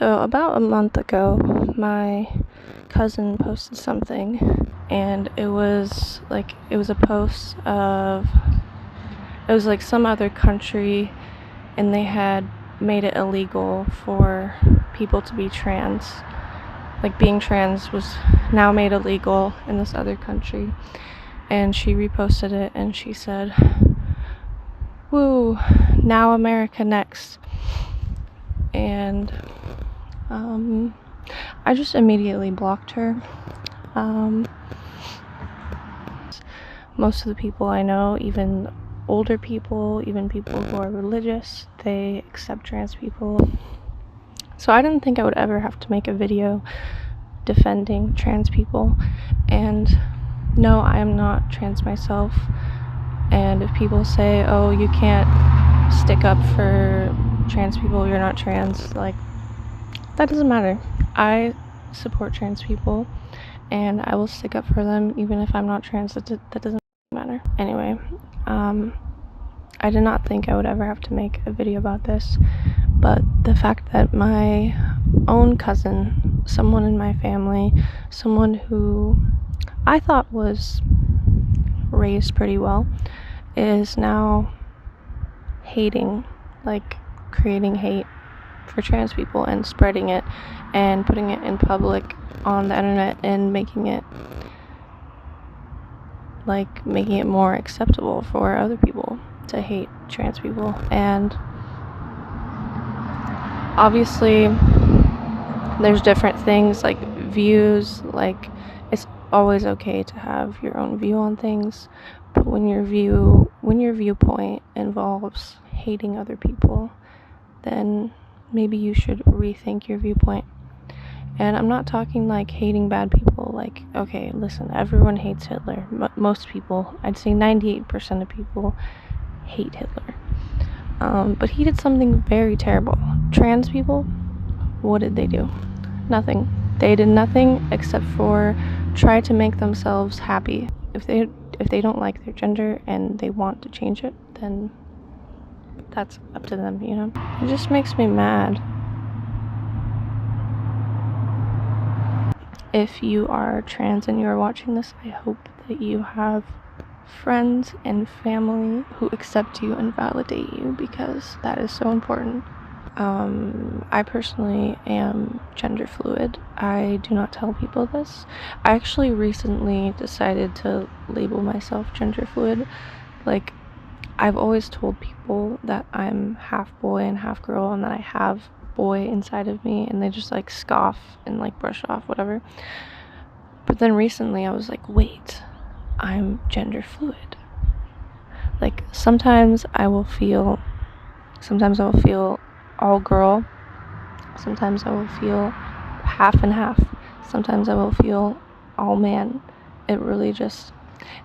So about a month ago, my cousin posted something, and it was a post of, it was like some other country, and they had made it illegal for people to be trans. Like, being trans was now made illegal in this other country. And she reposted it, and she said, "Woo, now America next." And I just immediately blocked her. Most of the people I know, even older people, even people who are religious, they accept trans people. So I didn't think I would ever have to make a video defending trans people. And no, I am not trans myself. And if people say, "Oh, you can't stick up for trans people, you're not trans," like, that doesn't matter. I support trans people, and I will stick up for them even if I'm not trans. That doesn't matter. Anyway, I did not think I would ever have to make a video about this, but the fact that my own cousin, someone in my family, someone who I thought was raised pretty well, is now hating, like creating hate for trans people and spreading it and putting it in public on the internet and making it more acceptable for other people to hate trans people. And obviously there's different things, like views, like it's always okay to have your own view on things, but when your viewpoint involves hating other people, then maybe you should rethink your viewpoint. And I'm not talking like hating bad people, like, okay, listen, everyone hates Hitler. Most people, I'd say 98% of people hate Hitler. But he did something very terrible. Trans people, what did they do? Nothing. They did nothing except for try to make themselves happy. If they don't like their gender and they want to change it, then that's up to them, you know? It just makes me mad. If you are trans and you are watching this, I hope that you have friends and family who accept you and validate you, because that is so important. I personally am gender fluid. I do not tell people this. I actually recently decided to label myself gender fluid. Like, I've always told people that I'm half boy and half girl, and that I have boy inside of me, and they just like scoff and like brush off whatever. But then recently I was like, wait, I'm gender fluid. Like, sometimes I will feel all girl, sometimes I will feel half and half, sometimes I will feel all man. It really just,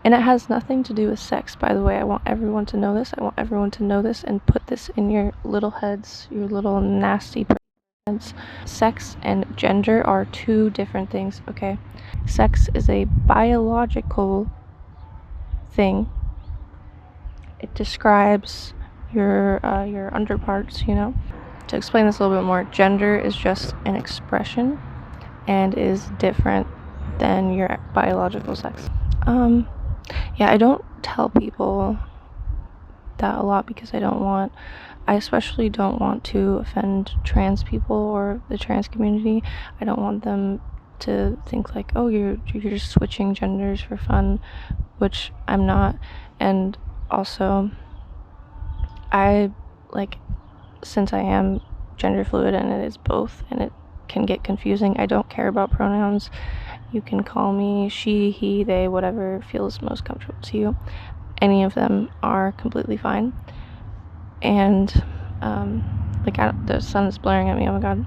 and it has nothing to do with sex, by the way. I want everyone to know this. I want everyone to know this and put this in your little heads, your little nasty heads. Sex and gender are two different things, okay? Sex is a biological thing. It describes your underparts, you know? To explain this a little bit more, gender is just an expression and is different than your biological sex. Yeah, I don't tell people that a lot because I especially don't want to offend trans people or the trans community. I don't want them to think like, oh, you're just switching genders for fun, which I'm not. And also, since I am gender fluid and it is both, and it can get confusing, I don't care about pronouns. You can call me she, he, they, whatever feels most comfortable to you. Any of them are completely fine. And the sun is blaring at me, oh my god.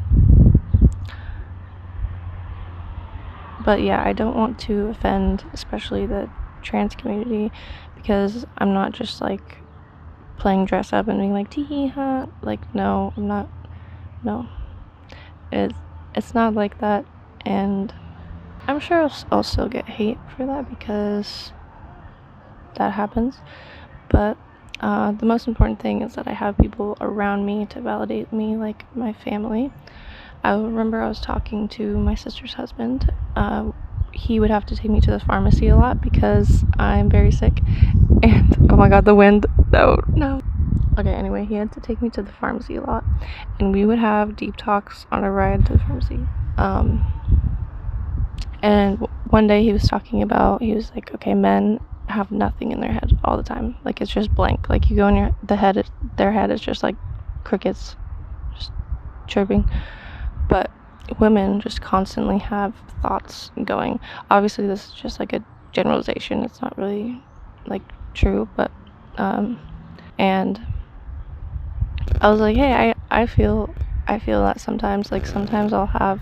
But yeah, I don't want to offend especially the trans community, because I'm not just like playing dress up and being like tee ha. Like, no, I'm not. No, it's not like that. And I'm sure I'll still get hate for that, because that happens. But the most important thing is that I have people around me to validate me, like my family. I remember I was talking to my sister's husband. He would have to take me to the pharmacy a lot because I'm very sick. And oh my god, the wind. No. Okay, anyway, he had to take me to the pharmacy a lot. And we would have deep talks on a ride to the pharmacy. And one day he was talking about, he was like, okay, men have nothing in their head all the time. Like, it's just blank. Like, you go in their head is just like crickets, just chirping. But women just constantly have thoughts going. Obviously, this is just like a generalization. It's not really like true, but and I was like, hey, I feel that sometimes. Like, sometimes I'll have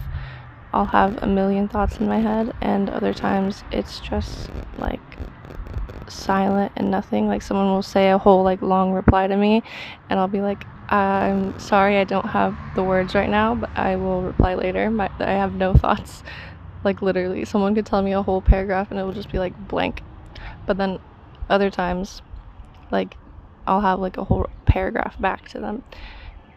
a million thoughts in my head, and other times it's just like silent and nothing. Like, someone will say a whole like long reply to me, and I'll be like, I'm sorry, I don't have the words right now, but I will reply later. I have no thoughts. Like, literally, someone could tell me a whole paragraph and it will just be like blank. But then other times, like, I'll have like a whole paragraph back to them.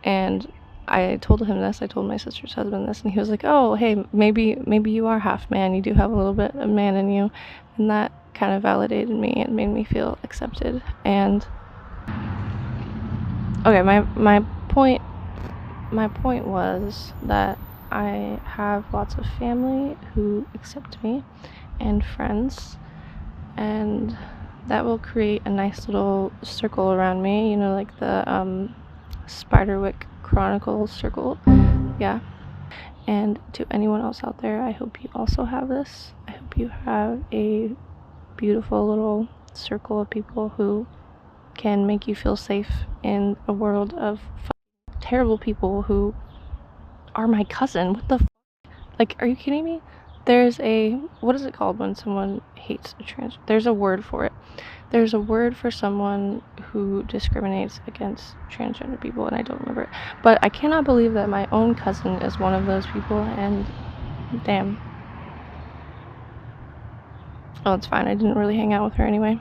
And I told him this, I told my sister's husband this, and he was like, oh, hey, maybe you are half man, you do have a little bit of man in you. And that kind of validated me and made me feel accepted. And okay, my point was that I have lots of family who accept me and friends, and that will create a nice little circle around me, you know, like the Spiderwick Chronicles circle. Yeah. And to anyone else out there, I hope you also have this. I hope you have a beautiful little circle of people who can make you feel safe in a world of terrible people who are my cousin. What the like, are you kidding me? There's what is it called when someone hates a trans? There's a word for it. There's a word for someone who discriminates against transgender people, and I don't remember it. But I cannot believe that my own cousin is one of those people, and damn. Oh, it's fine. I didn't really hang out with her anyway.